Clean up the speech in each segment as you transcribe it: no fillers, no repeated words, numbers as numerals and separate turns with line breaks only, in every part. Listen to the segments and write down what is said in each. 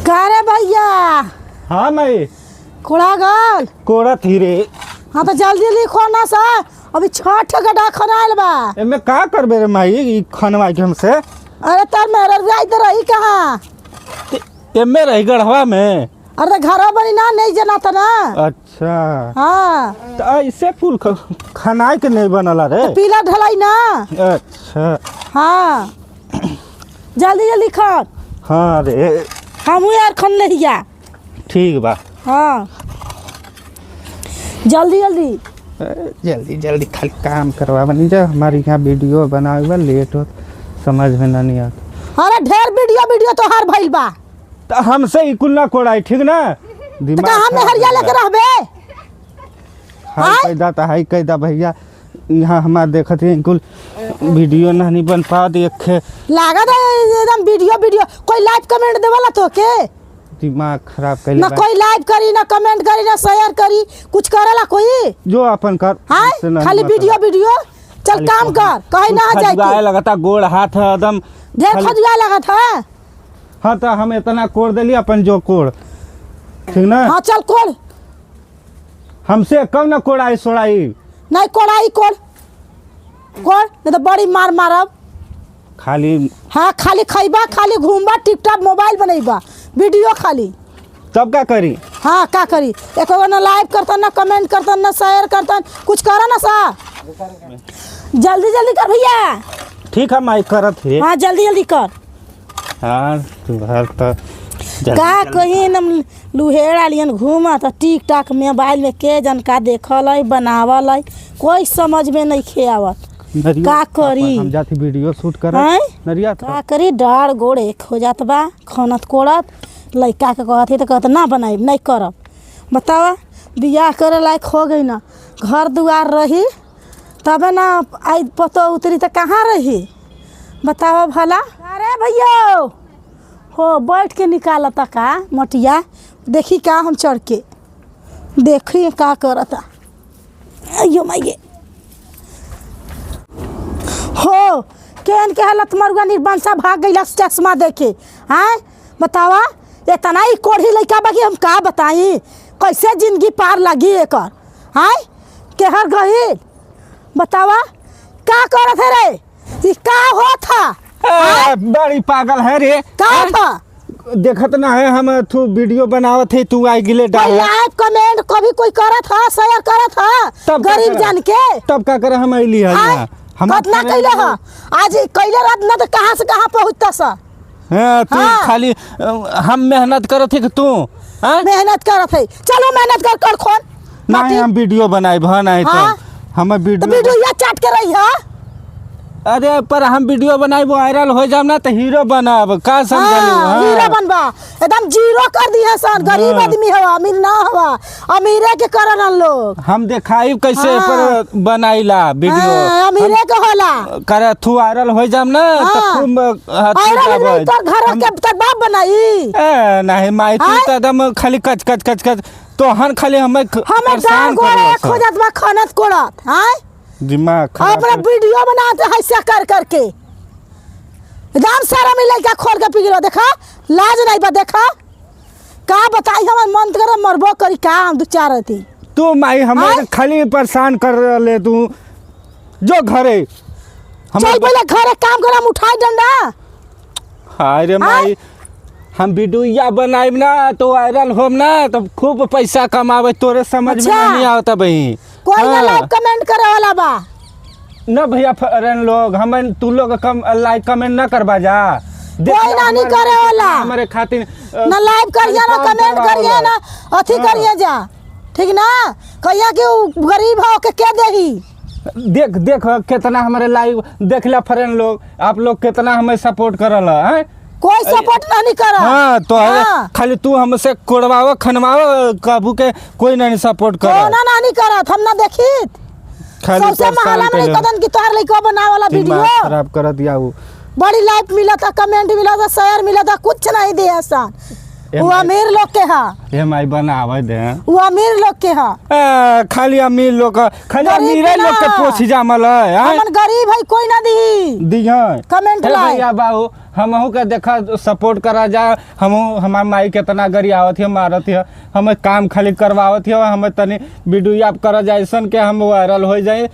का रे भैया।
हाँ मैं
कोड़ा गल
कोड़ा थी रे।
हाँ तो जल्दी लिखो ना सा, अभी 6 गड्ढा खनाइल बा।
एमे का करबे रे माई ई खनवा के हमसे।
अरे तर मेरा रात रही कहाँ।
एमे रही गढ़वा में।
अरे घर बनी ना नहीं जना था ना।
अच्छा
हाँ
तो ऐसे कुल खनाई के नहीं बनला रे।
तो पीला ढलाई ना।
अच्छा
हाँ जल्दी जल्दी खन।
हाँ रे
हम यार खन लिया।
ठीक बा।
हाँ जल्दी जल्दी
जल्दी जल्दी खाली काम करवा बनी जा। हमारी यहाँ वीडियो बनावे लेट हो समझ में नहीं आता।
अरे ढेर वीडियो तो हार भइल बा।
तो हमसे ही कुल ना कोड़ाई ठीक ना।
तो हम हरिया लेके रहबे।
हाय कैदा तो हाय कैदा भैया यहाँ हमारे देखते हैं कुल वीडियो नहीं बन पा देखे
लागत है एकदम वीडियो कोई लाइव कमेंट देवाला तो के
दिमाग खराब कर
ना कोई लाइव करी ना कमेंट करी ना शेयर करी कुछ करेला कोई
जो अपन कर
हां खाली वीडियो चल काम कर कहीं ना जाए
के लगाता गोड़ हाथ एकदम
ढेर खजुआ लगा था।
हाँ तो हम इतना कोड़ देली अपन जो कोड़ ठीक ना।
हाँ चल कोड़
हमसे कब ना कोड़ाई सोड़ाई
नहीं कोड़ाई कोड़ नहीं तो बड़ी मार मारब
खाली।
हाँ खाली खइबा खाली घूमबा टिकटॉक मोबाइल बनैबा वीडियो खाली
तब क्या करी।
हाँ क्या करी एक ना लाइव करता ना कमेंट करता ना शेयर करता कुछ करा ना सा। जल्दी जल्दी कर भैया।
ठीक है माई करत है।
हाँ जल्दी जल्दी कर।
हाँ तुम्हार तो
का कहीं न लुहेड़ा लियन घूमा तो टिकटॉक मोबाइल में के जन का देखल है बनावल है कोई समझ में नहीं खे आवत का करी।
हम जाती वीडियो शूट कर नरिया
का करी डाढ़ गोड़ एक हो जात बा खनत कोड़त लड़का के कहती तो कहत ना बनाई नहीं करब। बतावा बियाह करे लायक हो गई ना घर दुआर रही तबे ना आई पतो उतरी तो कहाँ रही बतावा भला। अरे भैया हो बैठ के निकालता का मटिया देखी का हम चढ़ के देखी का करता। अयो माये हो केन के हालत मरुआ निर्बंसा भाग गई चश्मा देखे। हाँ बतावा इतना ही कोढ़ी लड़का बाकी हम का बताई कैसे जिंदगी पार लगी एकर। हाँ केहर गई बतावा का करत है रे ये का हो था।
बड़ी पागल है रे
का था
देखत ना है हम तू वीडियो बनावत है तू आई गिले डाल
लाइव कमेंट कभी कोई करत है शेयर करत है गरीब जान के
तब का करे हम आइली है
हम ना कैले है आज कैले रात ना तो कहां से कहां पहुंचता सा।
हां तू खाली हम मेहनत करत है कि तू
मेहनत करत है चलो मेहनत कर खोन
नहीं हम वीडियो बनाए भन आए तो हम
वीडियो या चाट के रही है।
अरे पर हम वीडियो बनाए वायरल हो जाम ना तो हीरो बनब का समझलू।
हीरो बनबा एकदम जीरो कर दिए सन गरीब आदमी हवा अमीर ना हवा अमीरे के करन लोग। हम
देखाई कैसे पर बनाइला वीडियो
अमीरे के होला
करे तू वायरल हो जाम ना तो खूब
वायरल कर घर के तर बाप बनाई
नहीं माई तू तो एकदम खाली कच कच कच कच तो हन खाली हमें
परेशान कर खोजत बा खनत कोड़त। हां
दिमाग
अपना वीडियो बनाते हैं ऐसा कर करके एकदम सारा मिल क्या खोल के पी गिरो देखा लाज नहीं बा देखा का बताई हम मन करे मरबो करी का हम दो चार थी
तू माई हमें खाली परेशान कर ले तू जो घरे
चल पहले घरे काम कर हम उठाई डंडा।
हाय रे माई हम वीडियो बनाइब ना तो वायरल होम ना तो खूब पैसा कमावे तोरे समझ में नहीं आवता भाई
कोई ना लाइक कमेंट करे वाला बा
ना भैया फरन लोग हम तू लोग कम लाइक कमेंट ना करबा जा
कोई ना नहीं करे वाला
हमारे खातिर
ना लाइक करिए ना कमेंट करिए ना अथी करिए जा ठीक ना कहिया कि गरीब हो के देही
देख देख कितना हमारे लाइव देखला फरन लोग आप लोग कितना हमें सपोर्ट करला है
कोई सपोर्ट नहीं करा।
हाँ तो खाली तू हमसे कोड़वाव खनवाव काबू के कोई नहीं सपोर्ट करा
ना नहीं करा हम ना देखी सबसे महला में कदन की तोहर लइका बना वाला वीडियो
खराब कर दिया वो
बड़ी लाइक मिला था कमेंट मिला था शेयर मिला था कुछ नहीं दिया आसान वो अमीर लोग के हा,
ये माई बनावे दे
वो अमीर लोग के हा।
खाली अमीर लोग खाली
गरीब
अमीरे
ना।
लोग के पोछ जामल है
हमन गरीब है कोई ना दी
दिया
कमेंट लाए।
भैया बाबू हमहू के देखा सपोर्ट करा जा। हमहू हमार माई कितना गरी आवत है मारत है, हमें काम खाली करवावत है, हमें तनी वीडियो आप कर जाए ऐसा के हम वायरल हो जाए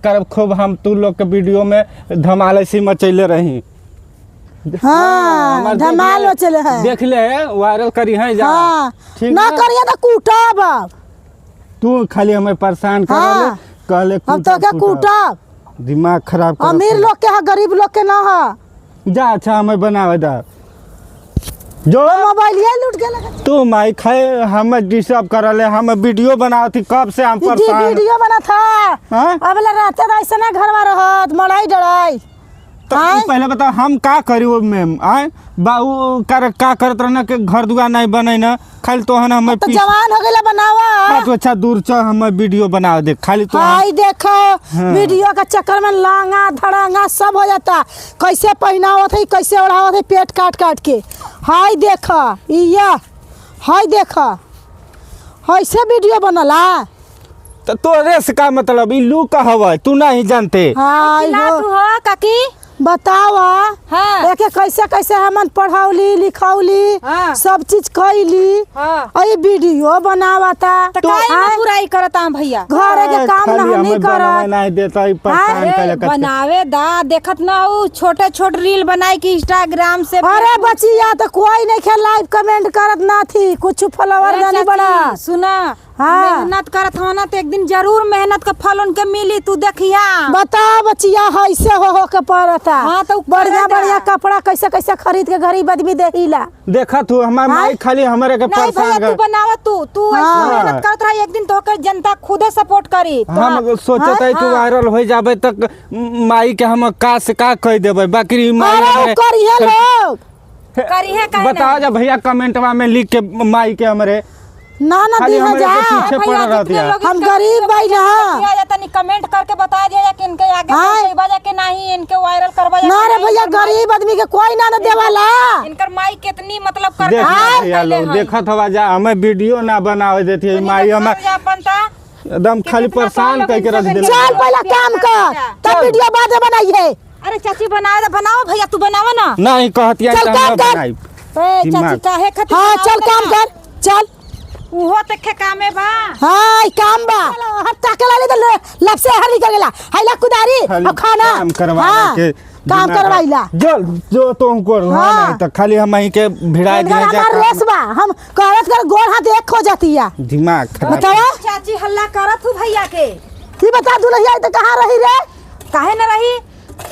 करब खूब। हम तू लोग के वीडियो में धमाल ऐसी मचैले रही।
हाँ
हमार
धमाल
देख
मचले है।
देख ले वायरल करी है जा।
हाँ
ठीक
ना
ना?
करिए तो कूटब अब।
तू खाली हमें परेशान कर
हाँ।
कहले
हम तो क्या कूटब।
दिमाग खराब कर
अमीर लोग के हा, गरीब लोग के ना हा।
जा अच्छा हमें बनावे दा जो
मोबाइल ये लूट के लगा।
तू माई खाए हमें डिस्टर्ब करले। हम वीडियो बनावती कब से हम परेशान।
वीडियो बना था
हाँ?
अब ले रहते तो ऐसे ना घर में रहत मड़ाई डराई।
तो तू पहले बता हम का करी वो मैम आए बाबू का करत रहना के घर दुआर नहीं बने ना खाली तो है ना हमें
तो जवान हो गया बनावा।
तो अच्छा दूर चल हमें वीडियो बना दे खाली तो
हाय देखो वीडियो का चक्कर में लांगा धड़ांगा सब हो जाता। कैसे पहनावत है कैसे ओढ़ावत है पेट काट काट के। हाय देखो इया हाय देखो ऐसे वीडियो बनला।
तो तोरे से का मतलब ई लू का हवा तू नहीं जानते।
हाय हो
तू हो काकी
बतावा।
हाँ।
देखे कैसे कैसे हमन पढ़ावली लिखावली
हाँ।
सब चीज कैली।
हाँ।
अई वीडियो बनावता
तो काहे ना बुराई करता हम भैया।
घर के काम
खाली
नहीं
हमें बनावे
करत।
नहीं देता ई परेशान
अरे
कैले करते।
बनावे दा देखत ना ऊ छोटे छोटे रील बनाई कि इंस्टाग्राम से।
अरे बचिया तो कोई नहीं खे लाइव कमेंट करत ना थी कुछ फॉलोवर
अरे
नहीं
चाची,
बना।
सुना
हाँ।
मेहनत करत हो ना तो एक दिन जरूर मेहनत का फल उनके मिली तू देखिया।
बता बचिया ऐसे हो के पड़ता।
हाँ, तो
बढ़िया
करेगा।
बढ़िया कपड़ा कैसे कैसे खरीद के गरीब आदमी देहिला।
देखा तू हमार
हाँ?
माई खाली हमारे के
नहीं भैया
परेशान
तू
कर।
बनावा तू ऐसे
हाँ।
मेहनत करत रहा एक दिन तो होकर जनता खुदे सपोर्ट करी।
हम सोचत है कि वायरल हो जाबे तक माई के हम का से का कह देबे बाकी माई
अरे
हमारे
करिए लोग
करी है काहे
बताओ जा भैया कमेंटवा में लिख के माई के हमरे
ना ना
खाली
दी
हमारे
जा।
के पीछे पड़ रहती है।
हम गरीब भाई ना।
तनी कमेंट करके बता दिया कि इनके आगे
हाँ।
पहुंचेबा जा के नहीं इनके वायरल करवा जा
ना
कि
रे
नहीं,
भैया
इनकर माई-
गरीब आदमी के कोई ना देवाला।
इनकर माई कितनी मतलब कर
देख भैया लोग देखत हवा जा हमें वीडियो ना बनावे देती है माई हमें एकदम खाली परेशान कह के रख देले।
चल पहले काम कर तब वीडियो बाद में बनाइए।
अरे चाची बनाओ भैया तू बनावा ना।
नहीं कहती
चल
हम
काम कर।
बनाई
ए, चाची
दिमाग।
काहे खातिर
हाँ चल
बनावत
काम
ना?
कर चल।
उहो तक कामे बा।
हाँ काम बा हर ताकला ले तो लब से हर निकल गेला हैला कुदारी
खाली
और खाना
काम करवा
हाँ,
के
काम
दिमाग-
करवाइला।
जो तुम करो हाँ
हाँ।
नहीं तो खाली हम ही के भिड़ा
इधर
दिया
हमार रेस बा हम करत कर गोड़ हाथ एक हो जाती है।
दिमाग खराब
बतावा
चाची हल्ला करत हूँ भैया के।
की बता दुल्हिया तो कहाँ रही रे
काहे न रही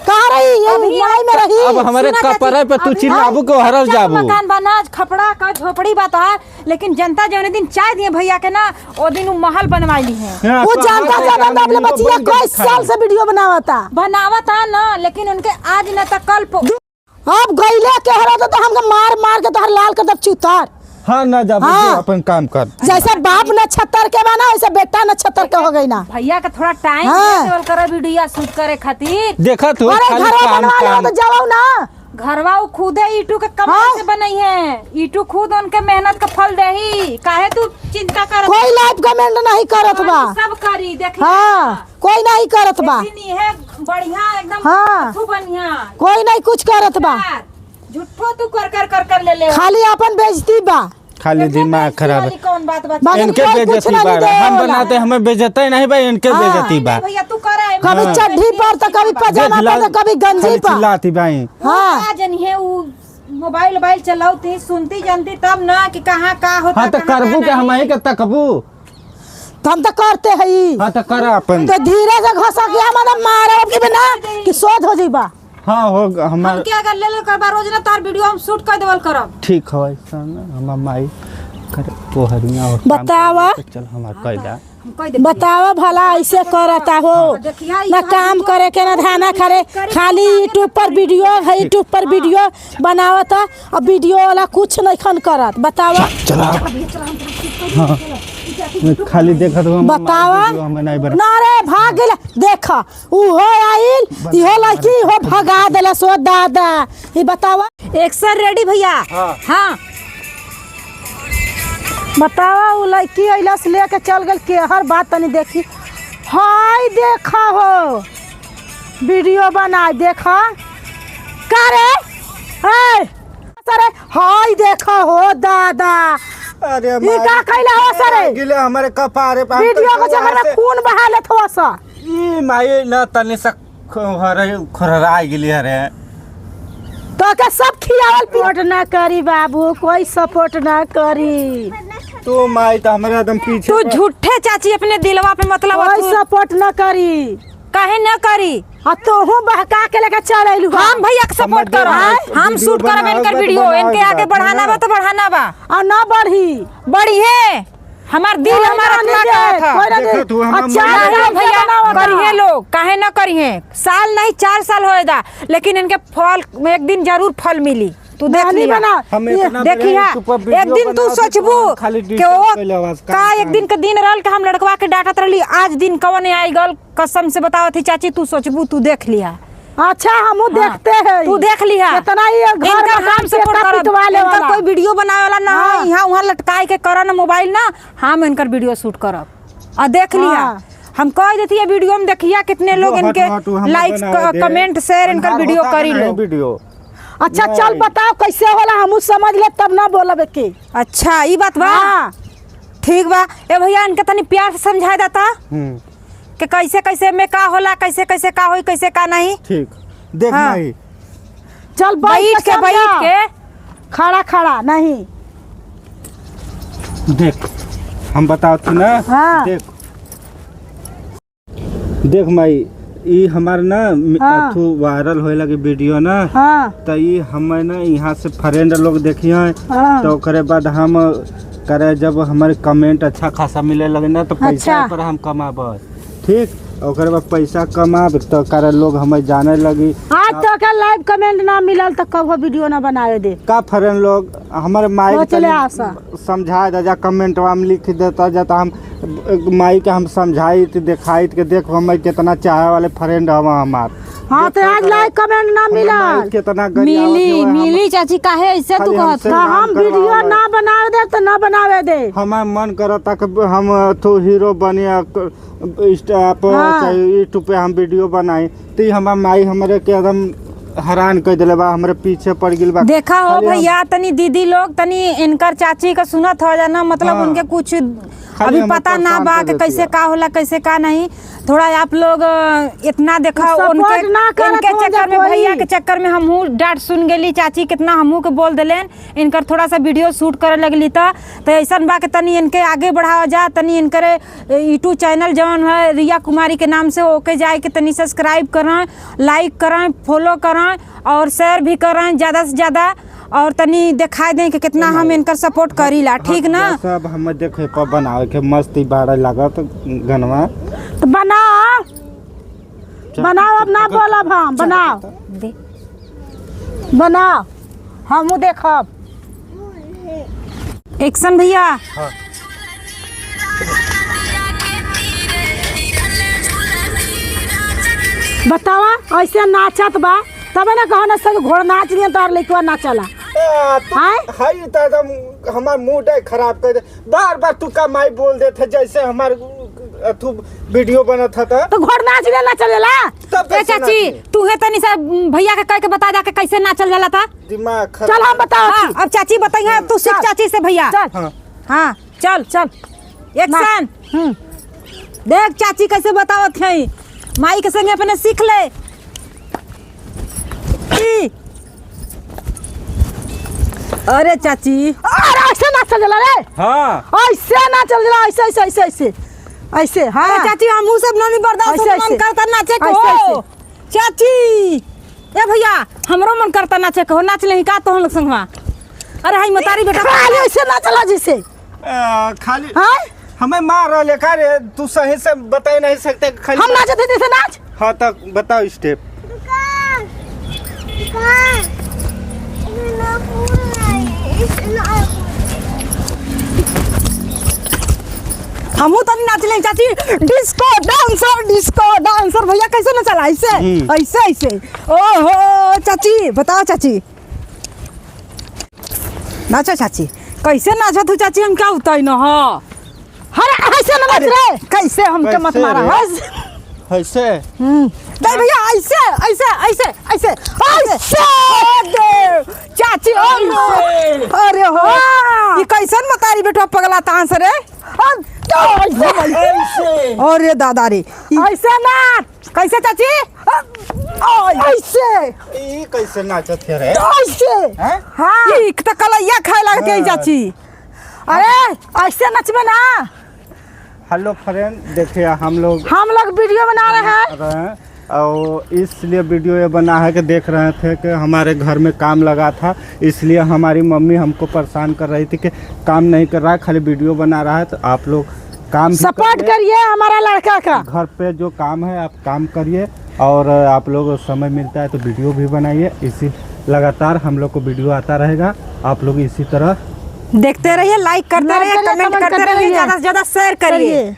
कहाँ रही ये
अभी
लड़ाई में रही।
अब हमारे
सुना चाची,
कपड़े पे तू
अभी-
चिल्लाबू को हरल
चाची
जाबू
मकान बना खपड़ा का झोपड़ी बता लेकिन जनता जौन दिन चाय दिए भैया के ना ओ दिन उ महल बनवाइली है।
वो जानता जब अपने बचिया कोई साल से वीडियो बनावता।
बनावत है ना लेकिन उनके आज न तक कल
अब गईले के हरा तो हमके मार मार के तोहर लाल कर दब चुतार।
हाँ ना जाबू
हाँ।
जो अपन काम कर
जैसे बाप नक्षत्र के बना वैसे बेटा नक्षत्र के हो गई ना।
भैया का थोड़ा टाइम
हाँ।
देवल करे वीडियो शूट करे खातिर।
देखा तू
अरे
खाली
घर
काम
बनवा लो
काम
तो जाओ ना।
घरवा उ खुदे ईटू के कमाई
हाँ।
से बनई है। ईटू खुद उनके मेहनत का फल देही काहे तू चिंता कर।
कोई लाइव कमेंट नहीं करत बा।
सब करी देखी
हाँ कोई नहीं करत बा।
लेकिन है बढ़िया एकदम
हाँ।
खूब बढ़िया।
कोई नहीं कुछ करत बा।
झूठो तू कर ले
खाली अपन बेइज्जती बा।
खाली दिमाग खराब है
कौन बात बता
बाकी
इनके
कोई कुछ
बेइज्जती
नहीं
बा हम
देवला।
बनाते हमें बेइज्जती नहीं भाई इनके
हाँ।
बेइज्जती बा
भैया तू करे
कभी चड्ढी पर तो कभी पजामा पर तो कभी गंजी
खाली
पर।
चिल्लाती भाई
हाँ
जनी है उ मोबाइल चलाउती सुनती जानती तब ना कि कहाँ का होता
हाँ तो
कहाँ
करबू
का
के हम
नहीं।
ही के तकबू
तो हम तो करते हैं।
हाँ तो कर अपन
तो धीरे से घसा के मतलब मारो कि बिना कि शोध हो जाइबा।
हाँ हो हमार
हम क्या कर ले करबा रोज ना तार वीडियो हम शूट कर देवल करब।
ठीक हो ऐसा ना हमार माई कर पोहरिया और काम
बतावा।
करे, चल हमार कैदा
हम कह दे
बतावा भला ऐसे करता हो
देखिया
ना काम करे के ना धाना करे खाली यूट्यूब पर वीडियो है यूट्यूब पर वीडियो बनावता अब वीडियो वाला कुछ नहीं खन करत। बतावा
चला हाँ खाली देखत हो
बतावा
हमें नहीं बना
ना रे भाग गेला देख ऊ हो आइल इहो लड़की हो भगा देला सो दादा ये बतावा
एक्शन रेडी भैया।
हाँ।
हाँ
बतावा उ लड़की अइला से लेके चल गल के हर बात तनी देखी। हाय देखा हो वीडियो बना देखा का रे ए सरे हाय देखा हो दादा।
अरे
ई का कइला हो सरे
गिले हमारे कपारे पे
वीडियो के जगह में खून बहा लेत हो सा।
ई माई न तनी से खररा गिली हरे
तो के सब खियावल सपोर्ट ना करी बाबू कोई सपोर्ट ना करी।
तू माई तो हमारे एकदम पीछे
तू झूठे चाची अपने दिलवा पे मतलब
कोई सपोर्ट ना करी।
काहे न करी
आ तो हूं बहका के लेके चल आइलू
हम भैया के सपोर्ट करो हम शूट करब इनकर वीडियो इनके आगे बढ़ाना बा तो बढ़ाना बा
आ ना बढ़ी
बढ़िए हमार दिल हमारा आत्मा का था।
अच्छा
भैया करिए लोग काहे न करिए साल नहीं 4 साल होएगा लेकिन इनके फल एक दिन जरूर फल मिली। तू देख लिया देखिए एक दिन तू सोचबू कि वो का एक दिन के दिन रहल के हम लड़कवा के डांटत रहली आज दिन कवन आई गल कसम से बताओ थी चाची तू सोचबू तू देख लिया।
अच्छा हमू देखते हैं
तू देख लिया
कितना ही घर
इनका
में
हम सपोर्ट करब इनका कोई वीडियो बनावे वाला ना है यहाँ वहाँ लटकाए के करन मोबाइल ना हम इनकर वीडियो शूट करब और देख लिया हम कह देती है वीडियो में देखिया कितने लोग इनके लाइक कमेंट शेयर इनकर वीडियो करी लो
वीडियो।
अच्छा चल बताओ कैसे होला हमू समझ ले तब ना बोलब के।
अच्छा ये बात बा ठीक बा ए भैया इनके तनी प्यार से समझा देता कि कैसे कैसे में का होला कैसे कैसे का होई कैसे का नहीं।
ठीक देख माई
चल
बैठ के
खड़ा खड़ा नहीं
देख हम बताओ थी ना देख देख माई ई हमार ना अथु वायरल होए लगे वीडियो ना तो ई हमें ना यहाँ से फ्रेंड लोग देखिए तो ओकरे बाद हम करे जब हमारे कमेंट अच्छा खासा मिले लगे ना तो पैसा पर हम कमाब ठीक ओकरे बाद पैसा कमाब तो करे लोग हमें जाने लगी।
आज तो का लाइव कमेंट ना मिलल तो कब वीडियो ना बनाए दे
का फ्रेंड लोग हमारे माई समझा दे जा कमेंट में लिख देता जाता हम माई के हम समझाई दिखाई के देख हमें कितना चाहे वाले फ्रेंड हम हमार।
हाँ तो आज लाइक कमेंट ना मिला
कितना
मिली मिली चाची काहे ऐसे तू कहत
हम वीडियो ना बनावे दे तो ना बनावे दे
हमार मन करता कि हम तो हीरो बनिया इंस्टा पर चाहे यूट्यूब पे हम वीडियो बनाई तो हमार माई हमारे के एकदम हैरान कर दिले बा हमारे पीछे पड़ गिल बा।
देखा हो भैया तनी दीदी लोग तनी इनकर चाची का सुनत हो जाना मतलब उनके कुछ अभी पता ना बा कि कैसे का होला कैसे का नहीं थोड़ा आप लोग इतना देखा उनके इनके चक्कर में भैया के चक्कर में हमहू डांट सुन गेली चाची कितना हमहू के बोल दिलेन इनकर थोड़ा सा वीडियो शूट करे लगली तो ऐसा बा के तनी इनके आगे बढ़ावा जा तनी इनकर यूट्यूब चैनल जवन है रिया कुमारी के नाम से ओके जाए के तनी सब्सक्राइब करें लाइक करें फॉलो करें और शेयर भी करें ज़्यादा से ज़्यादा और तनी दिखाई दें कि कितना हम इनकर सपोर्ट करीला ठीक ना।
सब हम देखे पर बनावे के मस्ती बाड़ा लागत गनवा
तो बनाओ बनाओ अब ना बोलब हम बनाओ बनाओ हमू देखब
एक्शन भैया
बतावा ऐसे नाचत बा तब ना कहो ना सब घोड़ नाच लिया तार लइकवा नाचला
हाय तो एकदम हमार मूड है खराब कर दे बार बार तू का माई बोल देते जैसे हमार अथु वीडियो बना था तो
घोड़ नाच ले ना चलेला
ए चाची तू है तनी सा भैया के कह के बता जा के कैसे नाचल जाला था
दिमाग खराब
चल हम बताओ
अब चाची बताइए तू सीख चाची से भैया
चल
हां चल चल एक्शन देख चाची कैसे बतावत है माई के संगे अपने सीख ले अरे चाची
अरे ऐसे ना चल जाला रे
हां
ऐसे ना चल जाला ऐसे ऐसे ऐसे ऐसे ऐसे हां
अरे चाची हमहू सब नहीं बर्दाश्त मन करता नाचे को चाची ए भैया हमरो मन करता नाचे को नाच ले का तो हम लोग संगवा अरे हाय मतारी बेटा
खाली ऐसे ना चला जैसे
खाली
हां
हमें मार रहा का रे तू सही से बता नहीं सकते खाली
हम नाचते जैसे नाच
हां तक बताओ स्टेप
हमू तो नहीं नाच ले चाची डिस्को डांसर भैया कैसे ना चला ऐसे ऐसे ऐसे ओहो चाची बताओ चाची नाचो चाची कैसे नाचत तू चाची हम क्या उतई न हो
अरे ऐसे ना नाच रे।
कैसे हमके मत
कैसे
मारा
रे?
हो
ऐसे
नहीं भैया ऐसे ऐसे ऐसे ऐसे ऐसे दे चाची अरे हो ये कैसन मतारी बेटो पगला तान से रे अरे दादा रे ऐसे ना कैसे चाची ऐसे
ई कैसे नाचत है रे?
ऐसे
हैं?
हाँ एक तो कलैया खाए लगते हैं चाची अरे ऐसे नचबे ना
हेलो फ्रेंड, देखिए हम लोग
हम लोग वीडियो बना रहे हैं
रहे हैं और इसलिए वीडियो ये बना है कि देख रहे थे कि हमारे घर में काम लगा था, इसलिए हमारी मम्मी हमको परेशान कर रही थी कि काम नहीं कर रहा है, खाली वीडियो बना रहा है। तो आप लोग काम भी
सपोर्ट करिए हमारा लड़का का।
घर पे जो काम है आप काम करिए और आप लोग समय मिलता है तो वीडियो भी बनाइए। इसी लगातार हम लोग को वीडियो आता रहेगा, आप लोग इसी तरह
देखते रहिए, लाइक करते रहिए, कमेंट करते रहिए, ज़्यादा से ज़्यादा शेयर करिए।